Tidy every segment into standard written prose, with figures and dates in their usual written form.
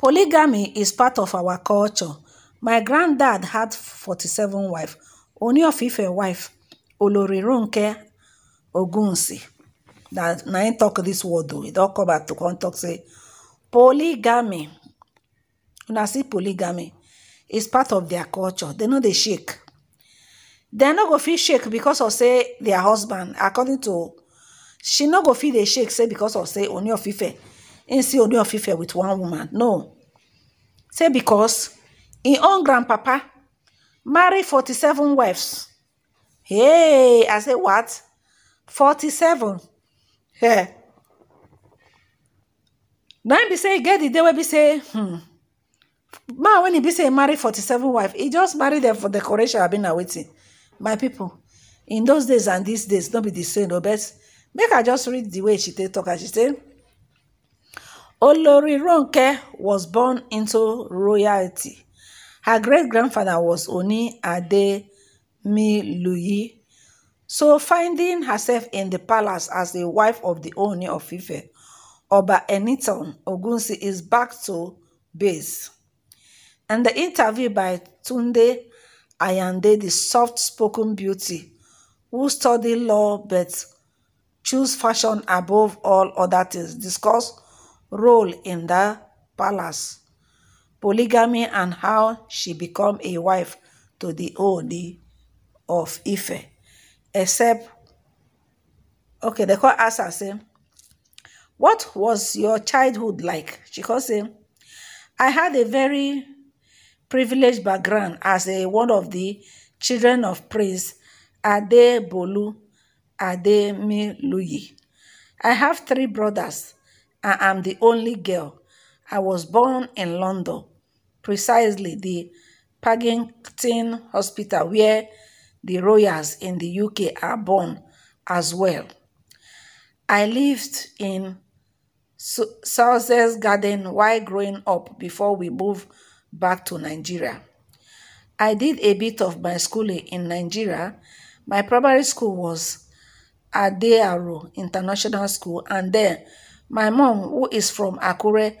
Polygamy is part of our culture. My granddad had 47 wives. Ooni of Ife wife, Olori Ronke Ogunsi. That na him talk this word though. He don't come back to come talk say polygamy. Una see polygamy is part of their culture. They know they shake. They no go feel shake because of say their husband. According to she no go feel they shake say because of say Ooni of Ife. Ain't see Ooni of Ife with one woman. No. Say because in own grandpapa marry 47 wives. Hey, I say what? 47. Yeah. Now be say get the day where be say, man when he be say marry 47 wife, he just marry them for decoration. I've been waiting. My people, in those days and these days, don't be the same, no best. Make her just read the way she talk. And she say, Olori Ronke was born into royalty. Her great-grandfather was Ooni Ademiluyi. So finding herself in the palace as the wife of the Ooni of Ife, Oba Enitan Ogunsi is back to base. And the interview by Tunde Ayande, the soft-spoken beauty who studied law but choose fashion above all other things, discuss role in the palace, polygamy, and how she become a wife to the Ooni of Ife. Except, okay, they call ask her, say, what was your childhood like? She can say, I had a very privileged background as one of the children of Prince Adebolu Ademiluyi. I have 3 brothers. I am the only girl. I was born in London, precisely the Paddington Hospital where the royals in the UK are born as well. I lived in Sussex Garden while growing up before we moved back to Nigeria. I did a bit of my schooling in Nigeria. My primary school was Adearo International School, and then my mom, who is from Akure,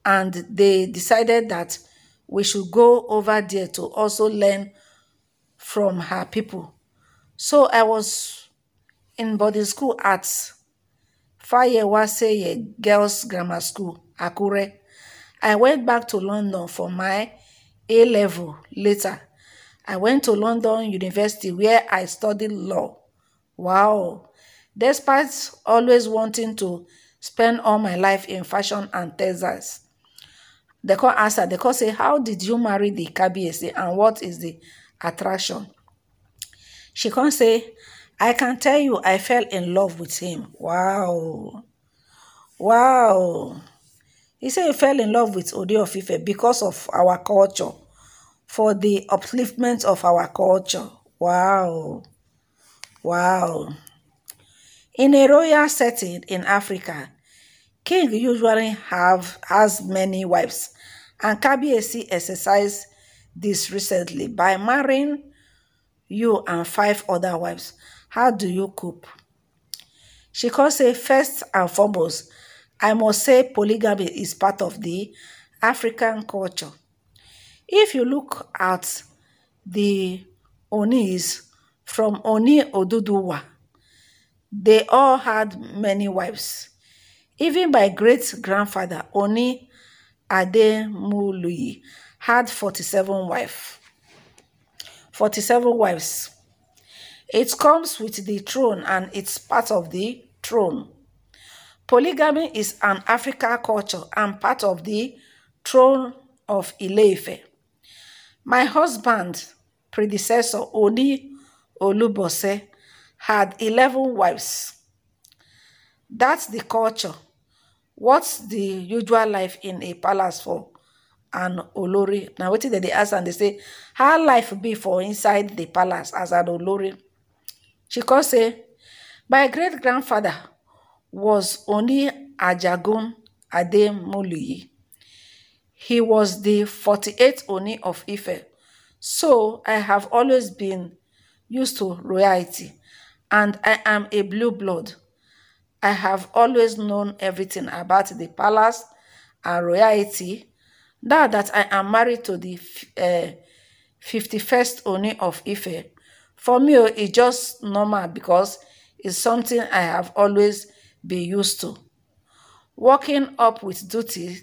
and they decided that we should go over there to also learn from her people. So I was in boarding school at Fayewase Girls Grammar School, Akure. I went back to London for my A-level later. I went to London University where I studied law. Wow. Despite always wanting to spend all my life in fashion and textiles, they can answer, they can say, how did you marry the Kabiyesi and what is the attraction? She can say, I can tell you I fell in love with him. Wow. Wow. He said he fell in love with Ooni of Ife because of our culture, for the upliftment of our culture. Wow. Wow. In a royal setting in Africa, king usually has many wives, and Kabiyesi exercised this recently by marrying you and 5 other wives. How do you cope? She can say, first and foremost, I must say polygamy is part of the African culture. If you look at the Onis from Ooni Oduduwa, they all had many wives. Even my great-grandfather, Ooni Ademuluyi, had 47 wives. 47 wives. It comes with the throne and it's part of the throne. Polygamy is an African culture and part of the throne of Ile-Ife. My husband's predecessor, Ooni Olubose, had 11 wives. That's the culture. What's the usual life in a palace for an Olori? Now, what did they ask and they say, how life be for inside the palace as an Olori? She can say, my great-grandfather was Ooni Ajagun Ademuluyi. He was the 48th Ooni of Ife. So I have always been used to royalty, and I am a blue blood. I have always known everything about the palace and royalty Now that I am married to the 51st Ooni of Ife, for me, it's just normal because it's something I have always been used to. Working up with duty,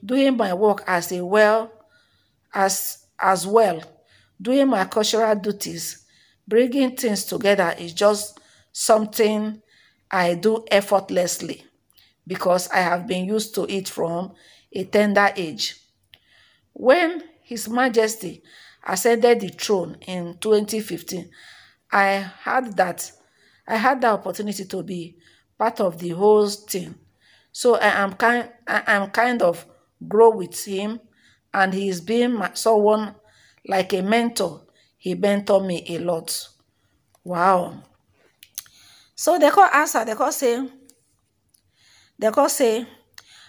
doing my work as a well as well, doing my cultural duties, bringing things together is just something I do effortlessly because I have been used to it from a tender age. When His Majesty ascended the throne in 2015, I had that I had the opportunity to be part of the whole thing. So I am kind of grow with him, and he is being someone like a mentor. He mentored me a lot. Wow. So they call answer, they call say,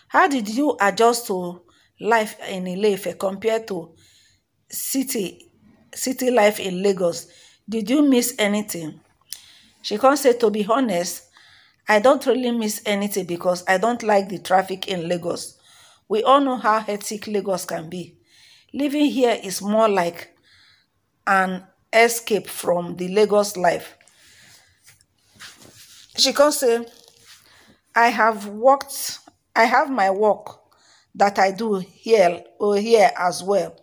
how did you adjust to life in Ile-Ife compared to city city life in Lagos? Did you miss anything? She can't say, to be honest, I don't really miss anything because I don't like the traffic in Lagos. We all know how hectic Lagos can be. Living here is more like an escape from the Lagos life. She can't say, I have my work that I do here as well.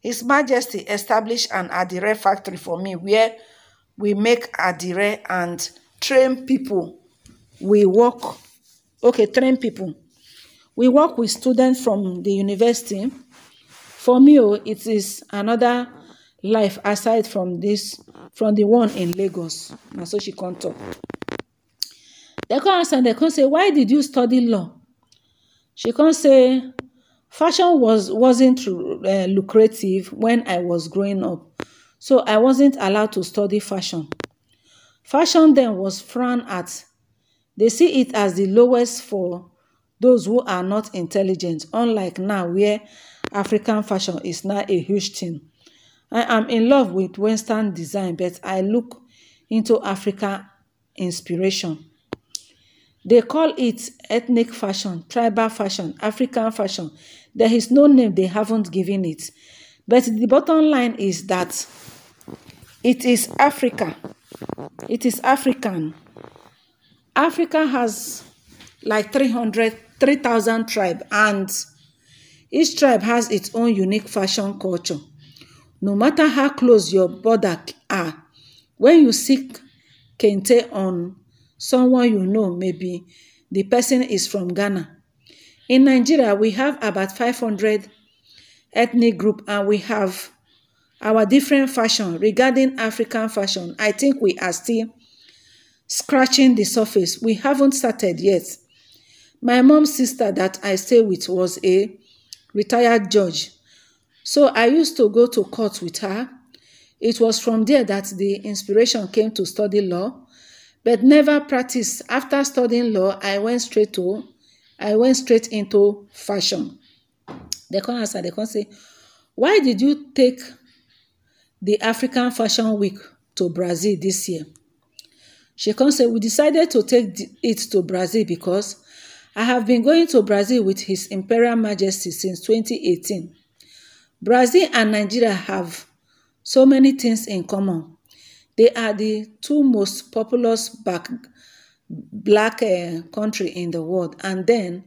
His Majesty established an Adire factory for me where we make Adire and train people. We work, okay, train people. We work with students from the university. For me, it is another life aside from the one in Lagos. And so she can't talk. They come ask and they come say, why did you study law? She can't say, fashion wasn't lucrative when I was growing up. So I wasn't allowed to study fashion. Fashion then was frowned at. They see it as the lowest for those who are not intelligent, unlike now where African fashion is now a huge thing. I am in love with Western design, but I look into African inspiration. They call it ethnic fashion, tribal fashion, African fashion. There is no name they haven't given it. But the bottom line is that it is Africa. It is African. Africa has like 3,000 tribes, and each tribe has its own unique fashion culture. No matter how close your border are, when you seek kente on someone you know, maybe the person is from Ghana. In Nigeria, we have about 500 ethnic groups, and we have our different fashion. Regarding African fashion, I think we are still scratching the surface. We haven't started yet. My mom's sister that I stay with was a retired judge. So I used to go to court with her. It was from there that the inspiration came to study law, but never practiced. After studying law, I went straight into fashion. They come answer, they come say, why did you take the African Fashion Week to Brazil this year? She can say, we decided to take it to Brazil because I have been going to Brazil with His Imperial Majesty since 2018. Brazil and Nigeria have so many things in common. They are the two most populous black country in the world. And then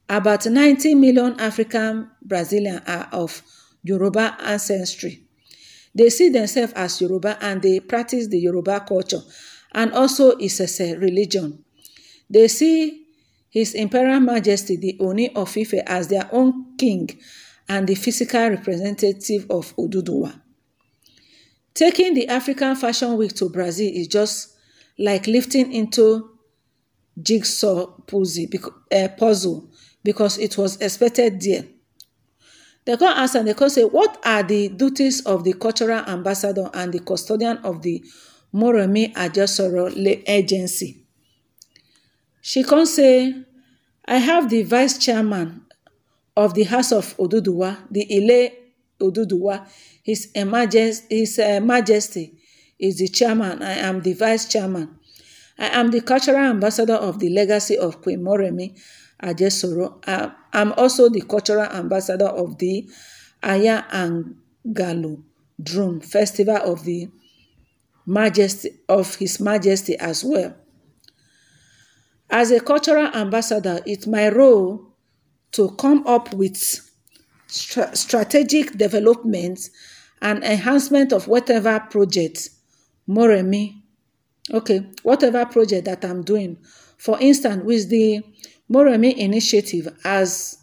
about 90 million African Brazilians are of Yoruba ancestry. They see themselves as Yoruba and they practice the Yoruba culture, and also it's a religion. They see His Imperial Majesty, the Ooni of Ife, as their own king and the physical representative of Oduduwa. Taking the African Fashion Week to Brazil is just like lifting into jigsaw puzzle because it was expected there. They go ask and they go say, what are the duties of the cultural ambassador and the custodian of the Moremi Ajasoro agency? She can say, I have the vice chairman of the House of Oduduwa, the Ile Oduduwa. His Majesty is the chairman. I am the vice chairman. I am the cultural ambassador of the legacy of Queen Moremi Ajesoro. I'm also the cultural ambassador of the Aya and Galo Drum Festival of the Majesty of His Majesty as well. As a cultural ambassador, it's my role to come up with strategic development and enhancement of whatever project Moremi, whatever project that I'm doing. For instance, with the Moremi initiative, as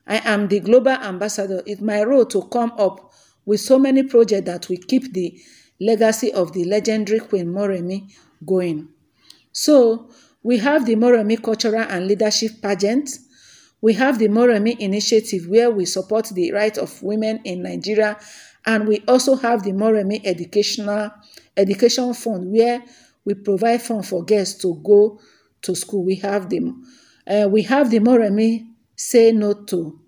I am the global ambassador, it's my role to come up with so many projects that will keep the legacy of the legendary Queen Moremi going. So, we have the Moremi Cultural and Leadership Pageant. We have the Moremi Initiative, where we support the rights of women in Nigeria. And we also have the Moremi Education Fund, where we provide funds for girls to go to school. We have the Moremi Say No to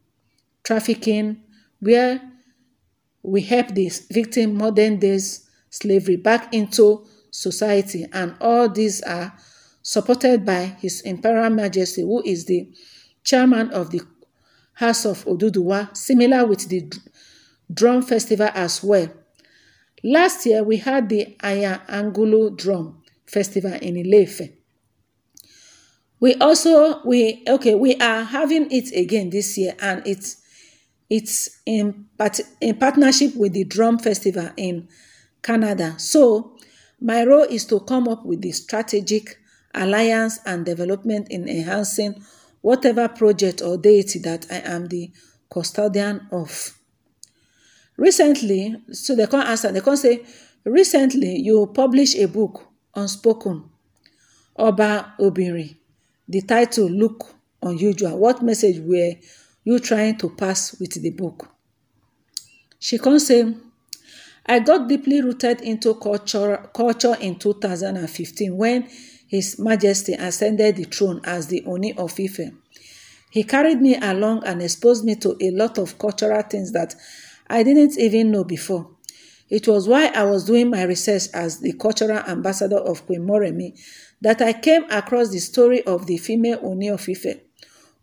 Trafficking, where we help the victim modern days slavery back into society. And all these are supported by His Imperial Majesty, who is the chairman of the House of Oduduwa, similar with the Drum Festival as well. Last year, we had the Aya Angulu Drum Festival in Ile-Ife. We are having it again this year, and it's in partnership with the Drum Festival in Canada. So my role is to come up with the strategic alliance and development in enhancing whatever project or deity that I am the custodian of. Recently, so they can't answer, they can't say, recently you published a book, Unspoken, Oba Obiri. The title look unusual. What message were you trying to pass with the book? She can say, I got deeply rooted into culture in 2015 when His Majesty ascended the throne as the Ooni of Ife. He carried me along and exposed me to a lot of cultural things that I didn't even know before. It was while I was doing my research as the cultural ambassador of Queen Moremi that I came across the story of the female Ooni of Ife,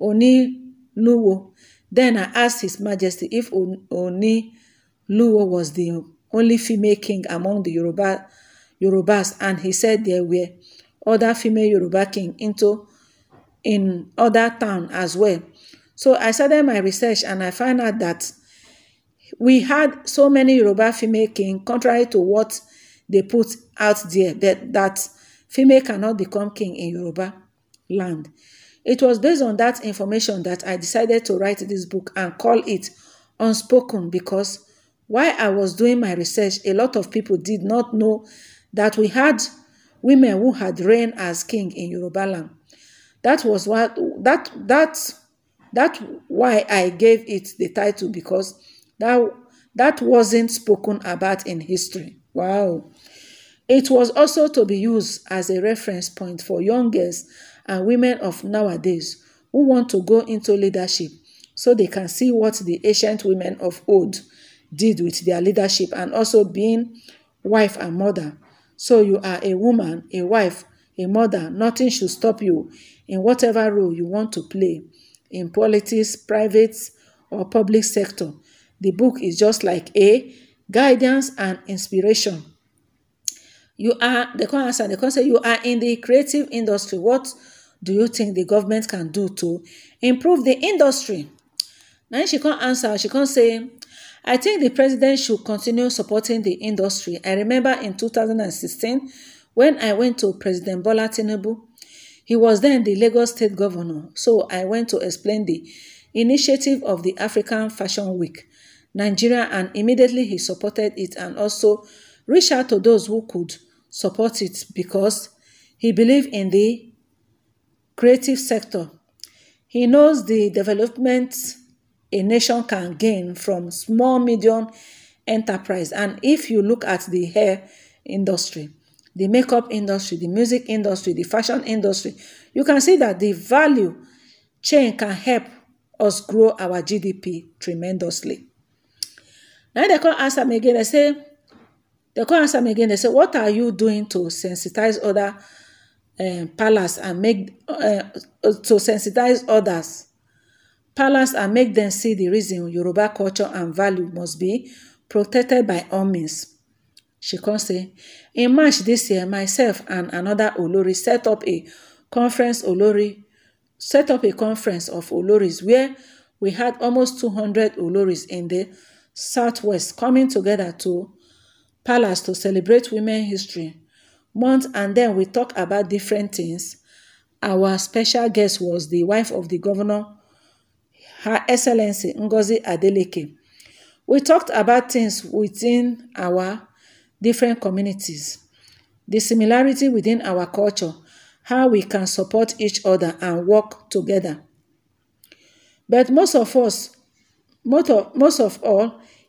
Ooni Luwo. Then I asked His Majesty if Ooni Luwo was the only female king among the Yorubas, and he said there were other female Yoruba kings in other towns as well. So I started my research and I found out that we had so many Yoruba female kings, contrary to what they put out there, that female cannot become king in Yoruba land. It was based on that information that I decided to write this book and call it Unspoken, because while I was doing my research, a lot of people did not know that we had women who had reigned as king in Yoruba land. That's why I gave it the title, because that wasn't spoken about in history. Wow. It was also to be used as a reference point for young girls and women of nowadays who want to go into leadership, so they can see what the ancient women of old did with their leadership, and also being wife and mother. So you are a woman, a wife, a mother. Nothing should stop you in whatever role you want to play in politics, private or public sector. The book is just like a guidance and inspiration. You are, they can answer, they can say, you are in the creative industry. What do you think the government can do to improve the industry? Now she can't answer, she can't say, I think the president should continue supporting the industry. I remember in 2016, when I went to President Bola Tinubu, he was then the Lagos State Governor. So I went to explain the initiative of the African Fashion Week, Nigeria, and immediately he supported it and also reached out to those who could support it because he believed in the creative sector. He knows the development a nation can gain from small, medium enterprise. And if you look at the hair industry, the makeup industry, the music industry, the fashion industry, you can see that the value chain can help us grow our GDP tremendously. Now they can't answer me again. They say, what are you doing to sensitize other palace and make to sensitize others? palace and make them see the reason Yoruba culture and value must be protected by all means. She can say, in March this year, myself and another Olori set up a conference of Oloris where we had almost 200 Oloris in the Southwest coming together to palace to celebrate Women History Month, and then we talk about different things. Our special guest was the wife of the governor, Her Excellency Ngozi Adeleke. We talked about things within our different communities, the similarity within our culture, how we can support each other and work together. But most of all,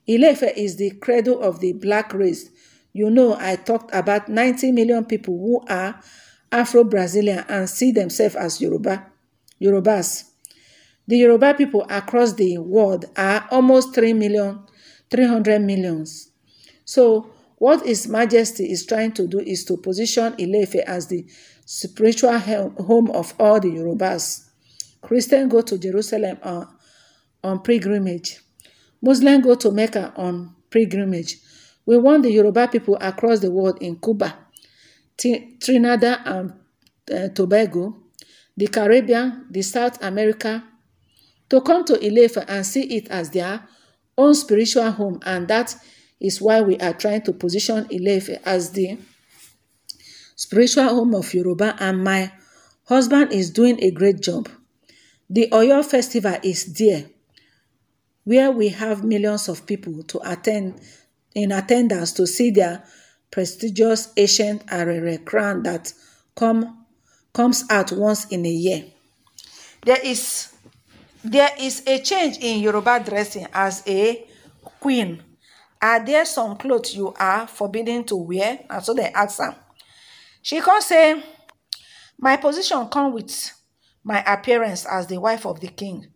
Ile-Ife is the cradle of the black race. You know, I talked about 90 million people who are Afro-Brazilian and see themselves as Yorubas. The Yoruba people across the world are almost 300 millions. So what His Majesty is trying to do is to position Ile-Ife as the spiritual home of all the Yorubas. Christians go to Jerusalem on pilgrimage. Muslims go to Mecca on pilgrimage. We want the Yoruba people across the world in Cuba, Trinidad and Tobago, the Caribbean, the South America, to come to Ile-Ife and see it as their own spiritual home, and that is why we are trying to position Ile-Ife as the spiritual home of Yoruba, and my husband is doing a great job. The Oyo Festival is there, where we have millions of people to attend in attendance to see their prestigious ancient Arere crown that comes out once in a year. There is a change in Yoruba dressing as a queen. Are there some clothes you are forbidden to wear? And so they ask her. She can say, my position comes with my appearance as the wife of the king.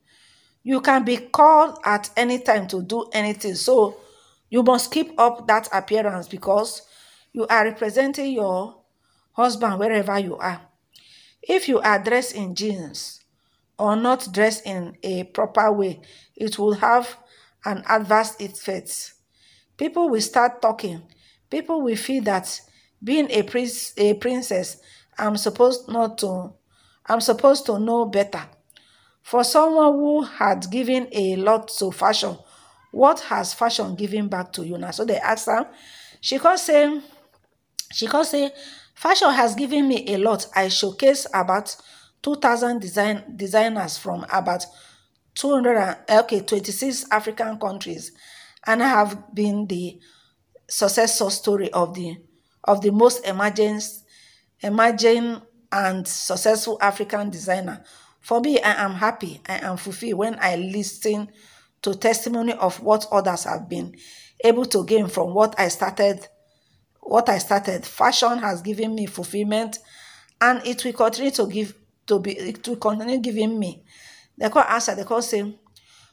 You can be called at any time to do anything, so you must keep up that appearance because you are representing your husband wherever you are. If you are dressed in jeans or not dressed in a proper way, it will have an adverse effect. People will start talking. People will feel that being a princess, I'm supposed to know better. For someone who had given a lot to fashion, what has fashion given back to you now? So they asked her. She can say, fashion has given me a lot. I showcase about 2,000 designers from about 26 African countries, and I have been the success story of the most emerging and successful African designer. For me, I am happy, I am fulfilled when I listen to testimony of what others have been able to gain from what I started. Fashion has given me fulfillment, and it will continue it will continue giving me. They call answer, they call say,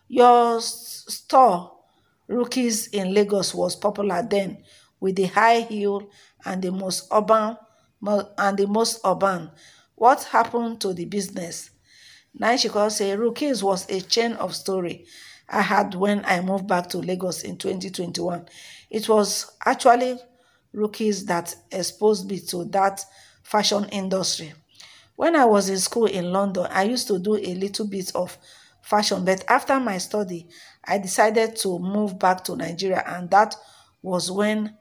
your store, Rookies in Lagos, was popular then with the high heel and the most urban. What happened to the business? Now she can say, Rookies was a chain of story I had when I moved back to Lagos in 2021. It was actually Rookies that exposed me to that fashion industry. When I was in school in London, I used to do a little bit of fashion, but after my study, I decided to move back to Nigeria, and that was when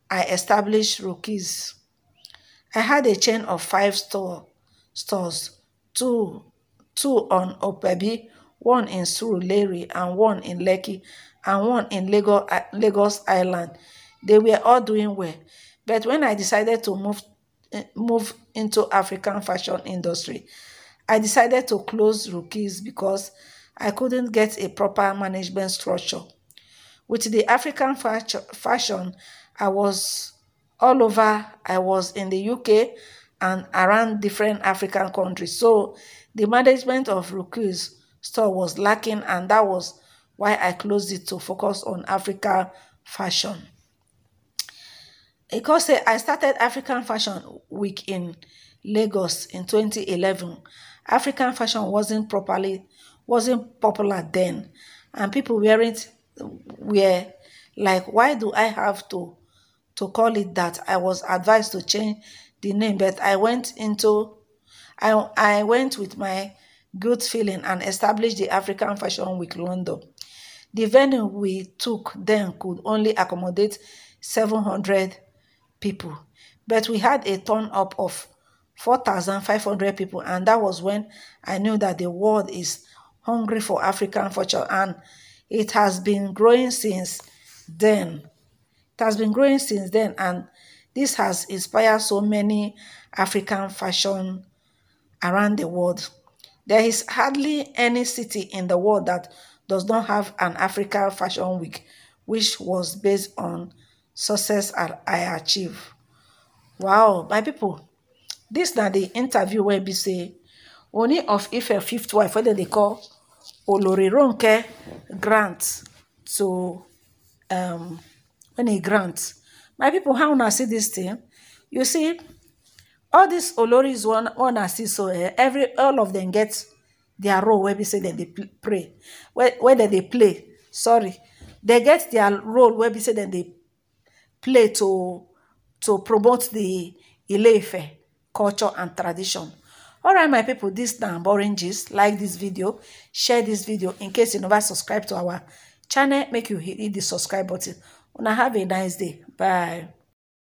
I established Rookies. I had a chain of 5 stores, two on Opebi, one in Surulere, and one in Lekki, and one in Lagos Island. They were all doing well. But when I decided to move into African fashion industry, I decided to close Rookies because I couldn't get a proper management structure. With the African fashion, I was all over. I was in the UK and around different African countries. So the management of Rookies store was lacking, and that was why I closed it to focus on Africa fashion. Because I started African Fashion Week in Lagos in 2011. African fashion wasn't wasn't popular then, and people weren't were like, why do I have to call it that? I was advised to change the name, but I went with my good feeling and established the African Fashion Week London. The venue we took then could only accommodate 700 people, but we had a turn up of 4,500 people, and that was when I knew that the world is hungry for African culture, and it has been growing since then. It has been growing since then, and this has inspired so many African fashion around the world. There is hardly any city in the world that does not have an African Fashion Week, which was based on success I achieved. Wow, my people, this na the interview where be say Ooni of Ife fifth wife, what they call Olori Ronke, grant to when he grants. My people, how una see this thing? You see, all these Oloris one I see, so all of them get their role where we say that they pray, where they play. Sorry, they get their role where we say that they play to promote the Ile-Ife culture and tradition. All right, my people, this now boring gist. Like this video, share this video. In case you never subscribe to our channel, make you hit the subscribe button. Una have a nice day. Bye.